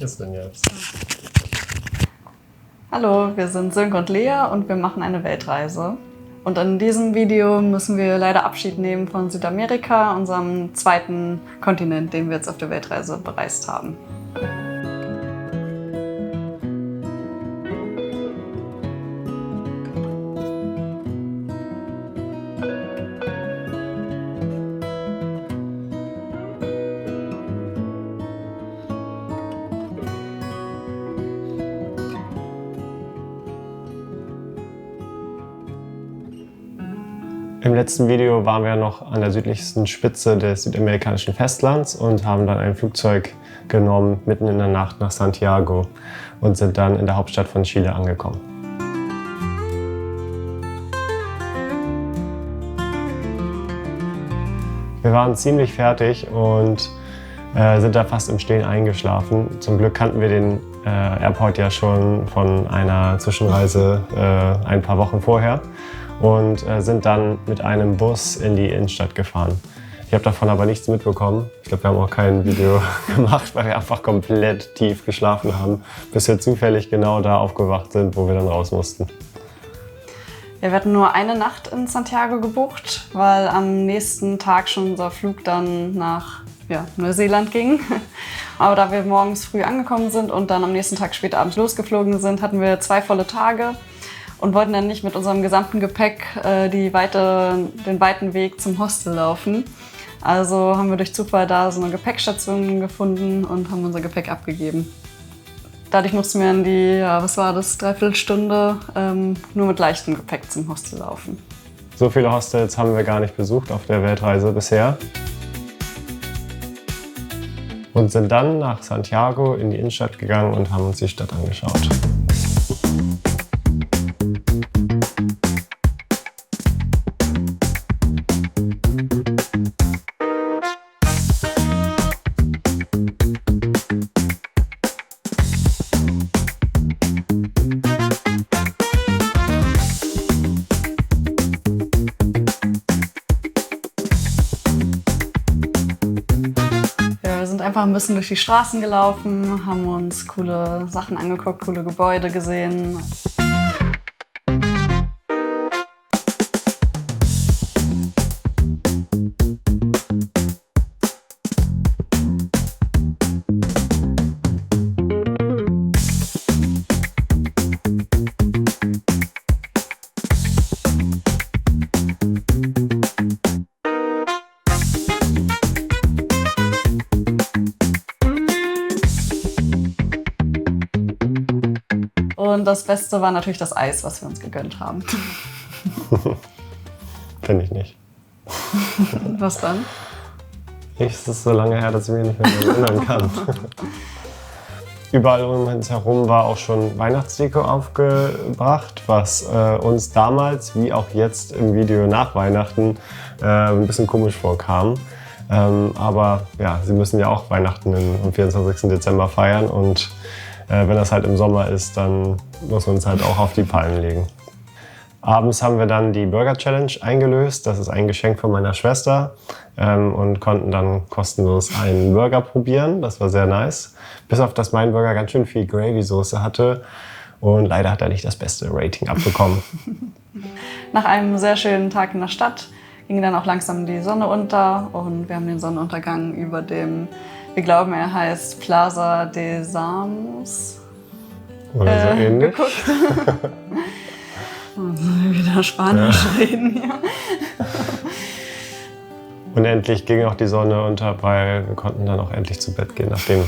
es denn jetzt? Hallo, wir sind Sönke und Lea und wir machen eine Weltreise. Und in diesem Video müssen wir leider Abschied nehmen von Südamerika, unserem zweiten Kontinent, den wir jetzt auf der Weltreise bereist haben. Im letzten Video waren wir noch an der südlichsten Spitze des südamerikanischen Festlands und haben dann ein Flugzeug genommen, mitten in der Nacht nach Santiago und sind dann in der Hauptstadt von Chile angekommen. Wir waren ziemlich fertig und sind da fast im Stehen eingeschlafen. Zum Glück kannten wir den Airport ja schon von einer Zwischenreise ein paar Wochen vorher und sind dann mit einem Bus in die Innenstadt gefahren. Ich habe davon aber nichts mitbekommen. Ich glaube, wir haben auch kein Video gemacht, weil wir einfach komplett tief geschlafen haben, bis wir zufällig genau da aufgewacht sind, wo wir dann raus mussten. Ja, wir hatten nur eine Nacht in Santiago gebucht, weil am nächsten Tag schon unser Flug dann nach Neuseeland ging. Aber da wir morgens früh angekommen sind und dann am nächsten Tag spät abends losgeflogen sind, hatten wir 2 volle Tage und wollten dann nicht mit unserem gesamten Gepäck den weiten Weg zum Hostel laufen. Also haben wir durch Zufall da so eine Gepäckstation gefunden und haben unser Gepäck abgegeben. Dadurch mussten wir in die, Dreiviertelstunde nur mit leichtem Gepäck zum Hostel laufen. So viele Hostels haben wir gar nicht besucht auf der Weltreise bisher. Und sind dann nach Santiago in die Innenstadt gegangen und haben uns die Stadt angeschaut. Einfach ein bisschen durch die Straßen gelaufen, haben uns coole Sachen angeguckt, coole Gebäude gesehen. Und das Beste war natürlich das Eis, was wir uns gegönnt haben. Finde ich nicht. Was dann? Es ist so lange her, dass ich mich nicht mehr erinnern kann. Überall um uns herum war auch schon Weihnachtsdeko aufgebracht, was uns damals, wie auch jetzt im Video nach Weihnachten, ein bisschen komisch vorkam. Aber ja, sie müssen ja auch Weihnachten am 24. Dezember feiern und wenn das halt im Sommer ist, dann muss man es halt auch auf die Palmen legen. Abends haben wir dann die Burger Challenge eingelöst. Das ist ein Geschenk von meiner Schwester und konnten dann kostenlos einen Burger probieren. Das war sehr nice. Bis auf, dass mein Burger ganz schön viel Gravy-Soße hatte und leider hat er nicht das beste Rating abbekommen. Nach einem sehr schönen Tag in der Stadt ging dann auch langsam die Sonne unter und wir haben den Sonnenuntergang über dem, wir glauben, er heißt Plaza de Armas oder so ähnlich. Geguckt. Wieder Spanisch reden, ja. Und endlich ging auch die Sonne unter, weil wir konnten dann auch endlich zu Bett gehen. Nach dem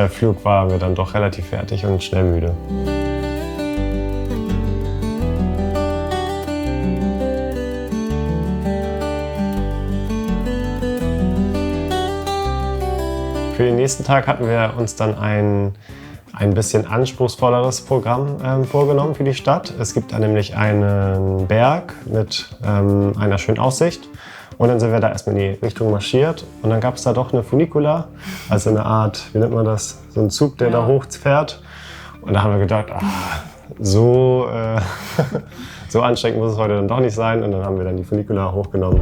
Flug waren wir dann doch relativ fertig und schnell müde. Für den nächsten Tag hatten wir uns dann ein bisschen anspruchsvolleres Programm vorgenommen für die Stadt. Es gibt da nämlich einen Berg mit einer schönen Aussicht. Und dann sind wir da erstmal in die Richtung marschiert. Und dann gab es da doch eine Funicula, also eine Art, wie nennt man das, so ein Zug, der da hochfährt. Und da haben wir gedacht, so anstrengend muss es heute dann doch nicht sein. Und dann haben wir dann die Funicula hochgenommen.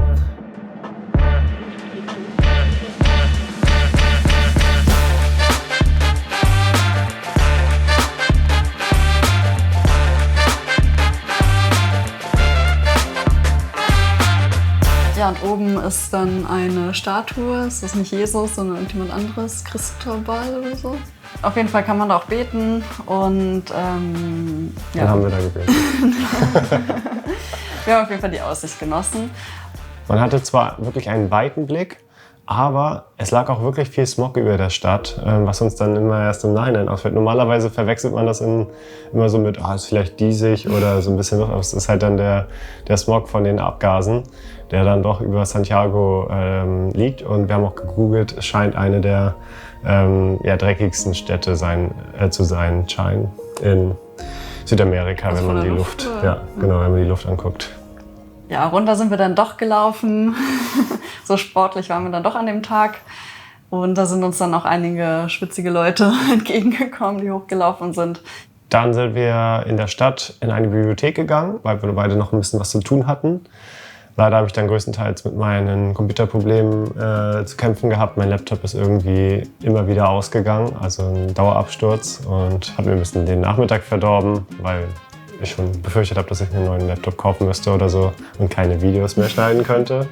Ja, und oben ist dann eine Statue. Es ist nicht Jesus, sondern irgendjemand anderes, Christobal oder so. Auf jeden Fall kann man da auch beten und Dann haben wir da gebetet. wir haben auf jeden Fall die Aussicht genossen. Man hatte zwar wirklich einen weiten Blick, aber es lag auch wirklich viel Smog über der Stadt, was uns dann immer erst im Nachhinein auffällt. Normalerweise verwechselt man das immer so mit, ist vielleicht diesig oder so ein bisschen noch. Aber es ist halt dann der Smog von den Abgasen, der dann doch über Santiago liegt. Und wir haben auch gegoogelt, es scheint eine der dreckigsten Städte zu sein scheinen in Südamerika, Also wenn man von die der Luft, Luft, ja, genau, wenn man die Luft anguckt. Ja, runter sind wir dann doch gelaufen. So sportlich waren wir dann doch an dem Tag. Und da sind uns dann auch einige schwitzige Leute entgegengekommen, die hochgelaufen sind. Dann sind wir in der Stadt in eine Bibliothek gegangen, weil wir beide noch ein bisschen was zu tun hatten. Leider habe ich dann größtenteils mit meinen Computerproblemen zu kämpfen gehabt. Mein Laptop ist irgendwie immer wieder ausgegangen, also ein Dauerabsturz. Und habe mir ein bisschen den Nachmittag verdorben, weil ich schon befürchtet habe, dass ich mir einen neuen Laptop kaufen müsste oder so und keine Videos mehr schneiden könnte.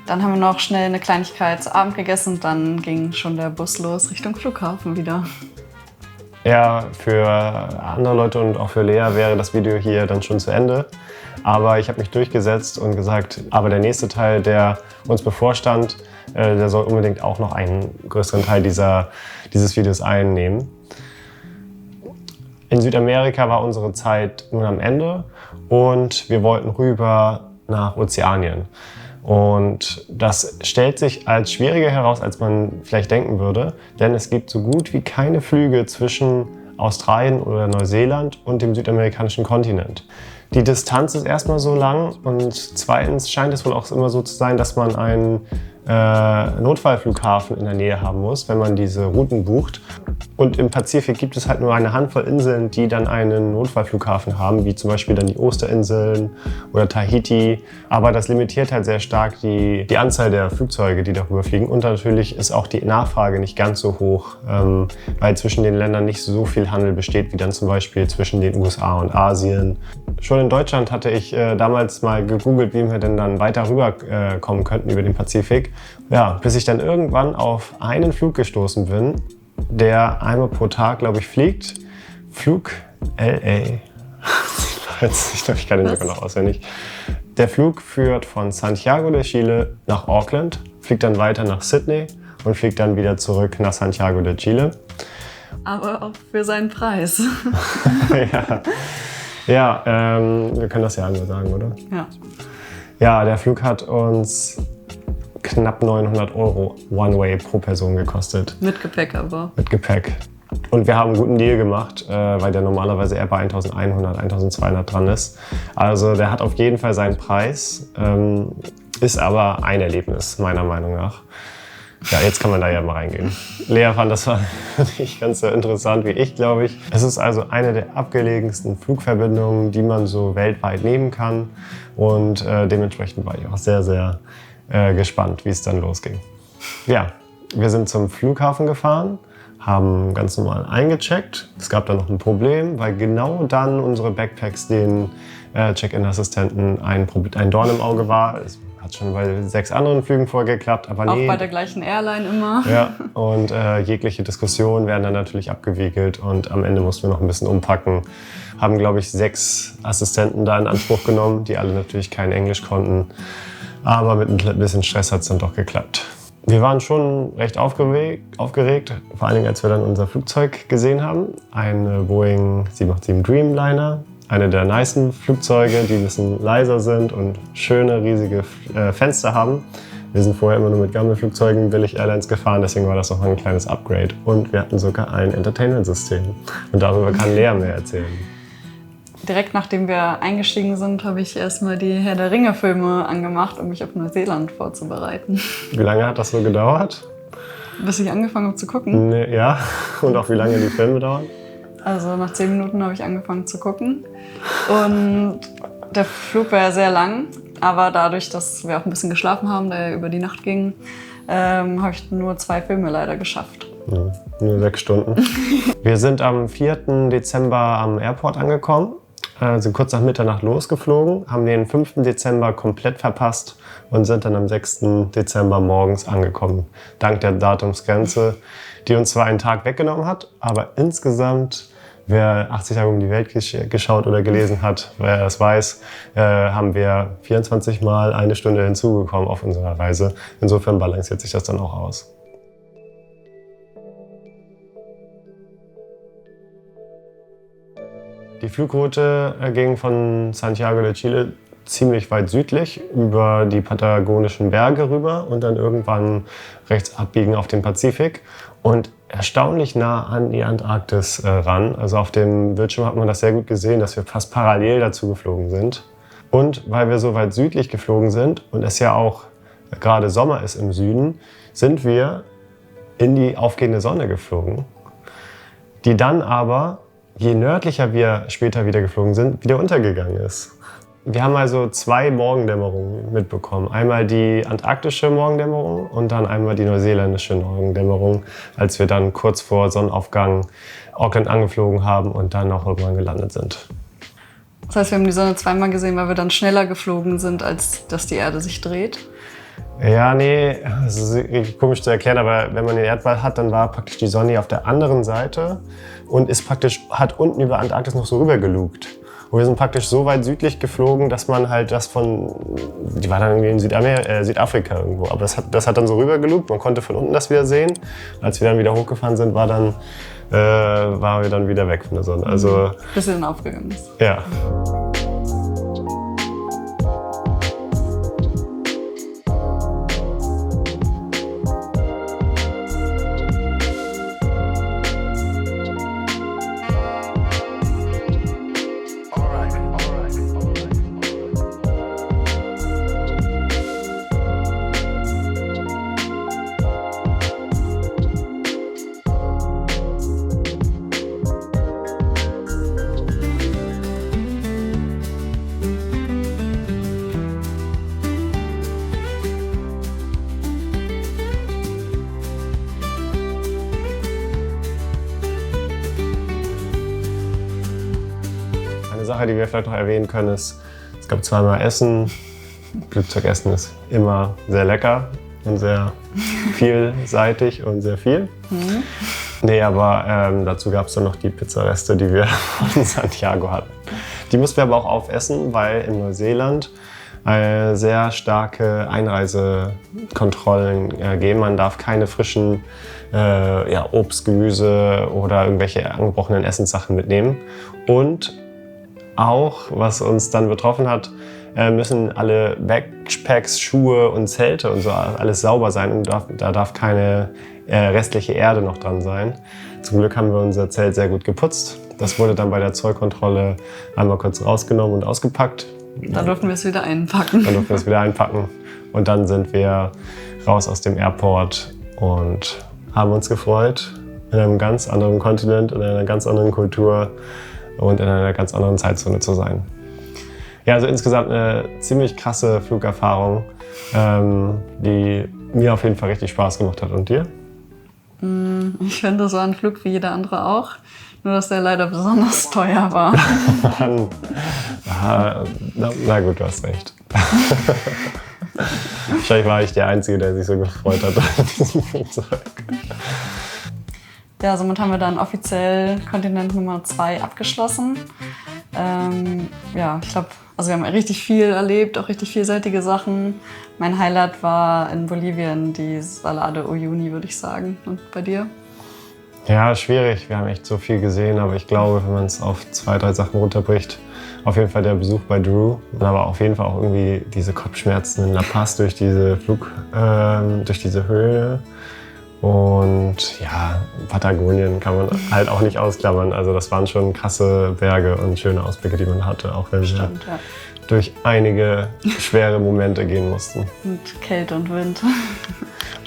Dann haben wir noch schnell eine Kleinigkeit zu Abend gegessen und dann ging schon der Bus los Richtung Flughafen wieder. Ja, für andere Leute und auch für Lea wäre das Video hier dann schon zu Ende. Aber ich habe mich durchgesetzt und gesagt, aber der nächste Teil, der uns bevorstand, der soll unbedingt auch noch einen größeren Teil dieses Videos einnehmen. In Südamerika war unsere Zeit nun am Ende und wir wollten rüber nach Ozeanien. Und das stellt sich als schwieriger heraus, als man vielleicht denken würde, denn es gibt so gut wie keine Flüge zwischen Australien oder Neuseeland und dem südamerikanischen Kontinent. Die Distanz ist erstmal so lang und zweitens scheint es wohl auch immer so zu sein, dass man einen Notfallflughafen in der Nähe haben muss, wenn man diese Routen bucht. Und im Pazifik gibt es halt nur eine Handvoll Inseln, die dann einen Notfallflughafen haben, wie zum Beispiel dann die Osterinseln oder Tahiti. Aber das limitiert halt sehr stark die Anzahl der Flugzeuge, die darüber fliegen. Und natürlich ist auch die Nachfrage nicht ganz so hoch, weil zwischen den Ländern nicht so viel Handel besteht, wie dann zum Beispiel zwischen den USA und Asien. Schon in Deutschland hatte ich damals mal gegoogelt, wie wir denn dann weiter rüber kommen könnten über den Pazifik. Ja, bis ich dann irgendwann auf einen Flug gestoßen bin, der einmal pro Tag, glaube ich, fliegt. Flug LA. Ich glaube, ich kann den sogar noch auswendig. Der Flug führt von Santiago de Chile nach Auckland, fliegt dann weiter nach Sydney und fliegt dann wieder zurück nach Santiago de Chile. Aber auch für seinen Preis. Ja, wir können das ja einmal sagen, oder? Ja. Ja, der Flug hat uns knapp 900 € One-Way pro Person gekostet. Mit Gepäck aber. Mit Gepäck. Und wir haben einen guten Deal gemacht, weil der normalerweise eher bei 1100, 1200 dran ist. Also der hat auf jeden Fall seinen Preis, ist aber ein Erlebnis, meiner Meinung nach. Ja, jetzt kann man da ja mal reingehen. Lea fand das nicht ganz so interessant wie ich, glaube ich. Es ist also eine der abgelegensten Flugverbindungen, die man so weltweit nehmen kann. Und dementsprechend war ich auch sehr, sehr gespannt, wie es dann losging. Ja, wir sind zum Flughafen gefahren, haben ganz normal eingecheckt. Es gab dann noch ein Problem, weil genau dann unsere Backpacks den Check-in-Assistenten ein Dorn im Auge war. Es hat schon bei 6 anderen Flügen vorher geklappt, aber nee. Auch bei der gleichen Airline immer. Ja, und jegliche Diskussionen werden dann natürlich abgewiegelt und am Ende mussten wir noch ein bisschen umpacken. Haben, glaube ich, 6 Assistenten da in Anspruch genommen, die alle natürlich kein Englisch konnten. Aber mit ein bisschen Stress hat es dann doch geklappt. Wir waren schon recht aufgeregt, vor allen Dingen, als wir dann unser Flugzeug gesehen haben. Ein Boeing 787 Dreamliner. Eine der nicen Flugzeuge, die ein bisschen leiser sind und schöne, riesige Fenster haben. Wir sind vorher immer nur mit Gammelflugzeugen Billig Airlines gefahren, deswegen war das noch ein kleines Upgrade. Und wir hatten sogar ein Entertainment-System. Und darüber kann Lea mehr erzählen. Direkt nachdem wir eingestiegen sind, habe ich erstmal die Herr der Ringe-Filme angemacht, um mich auf Neuseeland vorzubereiten. Wie lange hat das so gedauert? Bis ich angefangen habe zu gucken. Nee, ja, und auch wie lange die Filme dauern? Also nach 10 Minuten habe ich angefangen zu gucken. Und der Flug war ja sehr lang, aber dadurch, dass wir auch ein bisschen geschlafen haben, der ja über die Nacht ging, habe ich nur 2 Filme leider geschafft. Ja, nur 6 Stunden. Wir sind am 4. Dezember am Airport angekommen. sind kurz nach Mitternacht losgeflogen, haben den 5. Dezember komplett verpasst und sind dann am 6. Dezember morgens angekommen. Dank der Datumsgrenze, die uns zwar einen Tag weggenommen hat, aber insgesamt, wer 80 Tage um die Welt geschaut oder gelesen hat, wer das weiß, haben wir 24 Mal 1 Stunde hinzugekommen auf unserer Reise. Insofern balanciert sich das dann auch aus. Die Flugroute ging von Santiago de Chile ziemlich weit südlich über die patagonischen Berge rüber und dann irgendwann rechts abbiegen auf den Pazifik und erstaunlich nah an die Antarktis ran. Also auf dem Bildschirm hat man das sehr gut gesehen, dass wir fast parallel dazu geflogen sind. Und weil wir so weit südlich geflogen sind und es ja auch gerade Sommer ist im Süden, sind wir in die aufgehende Sonne geflogen, die dann aber, je nördlicher wir später wieder geflogen sind, wieder untergegangen ist. Wir haben also 2 Morgendämmerungen mitbekommen. Einmal die antarktische Morgendämmerung und dann einmal die neuseeländische Morgendämmerung, als wir dann kurz vor Sonnenaufgang Auckland angeflogen haben und dann auch irgendwann gelandet sind. Das heißt, wir haben die Sonne zweimal gesehen, weil wir dann schneller geflogen sind, als dass die Erde sich dreht? Ja, nee, das ist irgendwie komisch zu erklären, aber wenn man den Erdball hat, dann war praktisch die Sonne auf der anderen Seite und hat unten über Antarktis noch so rüber gelugt. Und wir sind praktisch so weit südlich geflogen, dass man halt die war dann irgendwie in Südafrika irgendwo, aber das hat dann so rüber gelugt, man konnte von unten das wieder sehen. Als wir dann wieder hochgefahren sind, waren wir dann wieder weg von der Sonne. Also, bis sie dann aufgegangen ist. Ja. Eine Sache, die wir vielleicht noch erwähnen können, ist, es gab zweimal Essen. Flugzeugessen ist immer sehr lecker und sehr vielseitig und sehr viel. Mhm. Nee, aber dazu gab es dann noch die Pizzareste, die wir von Santiago hatten. Die mussten wir aber auch aufessen, weil in Neuseeland sehr starke Einreisekontrollen geben. Man darf keine frischen Obst, Gemüse oder irgendwelche angebrochenen Essenssachen mitnehmen. Und auch, was uns dann betroffen hat, müssen alle Backpacks, Schuhe und Zelte und so alles sauber sein und da darf keine restliche Erde noch dran sein. Zum Glück haben wir unser Zelt sehr gut geputzt. Das wurde dann bei der Zollkontrolle einmal kurz rausgenommen und ausgepackt. Dann durften wir es wieder einpacken. Und dann sind wir raus aus dem Airport und haben uns gefreut, in einem ganz anderen Kontinent, in einer ganz anderen Kultur und in einer ganz anderen Zeitzone zu sein. Ja, also insgesamt eine ziemlich krasse Flugerfahrung, die mir auf jeden Fall richtig Spaß gemacht hat. Und dir? Ich finde, so ein Flug wie jeder andere auch, nur dass der leider besonders teuer war. Na gut, du hast recht. Wahrscheinlich war ich der Einzige, der sich so gefreut hat an diesem Flugzeug. Ja, somit haben wir dann offiziell Kontinent Nummer 2 abgeschlossen. Ich glaube, wir haben richtig viel erlebt, auch richtig vielseitige Sachen. Mein Highlight war in Bolivien die Salar de Uyuni, würde ich sagen. Und bei dir? Ja, schwierig. Wir haben echt so viel gesehen, aber ich glaube, wenn man es auf 2, 3 Sachen runterbricht, auf jeden Fall der Besuch bei Drew, aber auf jeden Fall auch irgendwie diese Kopfschmerzen in La Paz durch diese Höhe. Und ja, Patagonien kann man halt auch nicht ausklammern. Also das waren schon krasse Berge und schöne Ausblicke, die man hatte, auch wenn wir durch einige schwere Momente gehen mussten. Und Kälte und Wind.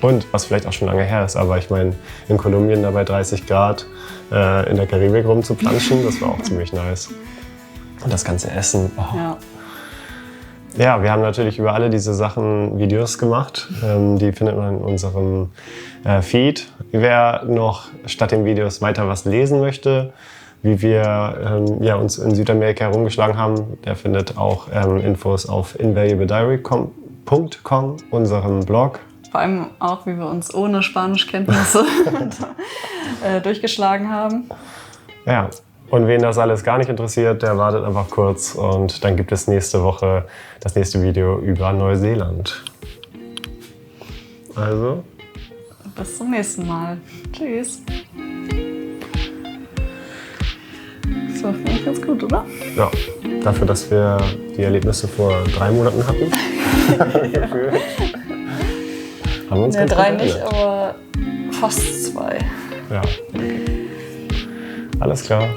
Und was vielleicht auch schon lange her ist, aber ich meine, in Kolumbien da bei 30 Grad in der Karibik rumzuplanschen, das war auch ziemlich nice. Und das ganze Essen. Oh. Ja. Ja, wir haben natürlich über alle diese Sachen Videos gemacht. Die findet man in unserem Feed. Wer noch statt den Videos weiter was lesen möchte, wie wir uns in Südamerika herumgeschlagen haben, der findet auch Infos auf invaluablediary.com, unserem Blog. Vor allem auch, wie wir uns ohne Spanischkenntnisse durchgeschlagen haben. Ja, und wen das alles gar nicht interessiert, der wartet einfach kurz und dann gibt es nächste Woche das nächste Video über Neuseeland. Also, bis zum nächsten Mal. Tschüss. So, finde ich ganz gut, oder? Ja, dafür, dass wir die Erlebnisse vor 3 Monaten hatten. Haben wir uns ganz 3 gut nicht, erinnert. aber fast 2. Ja. Alles klar.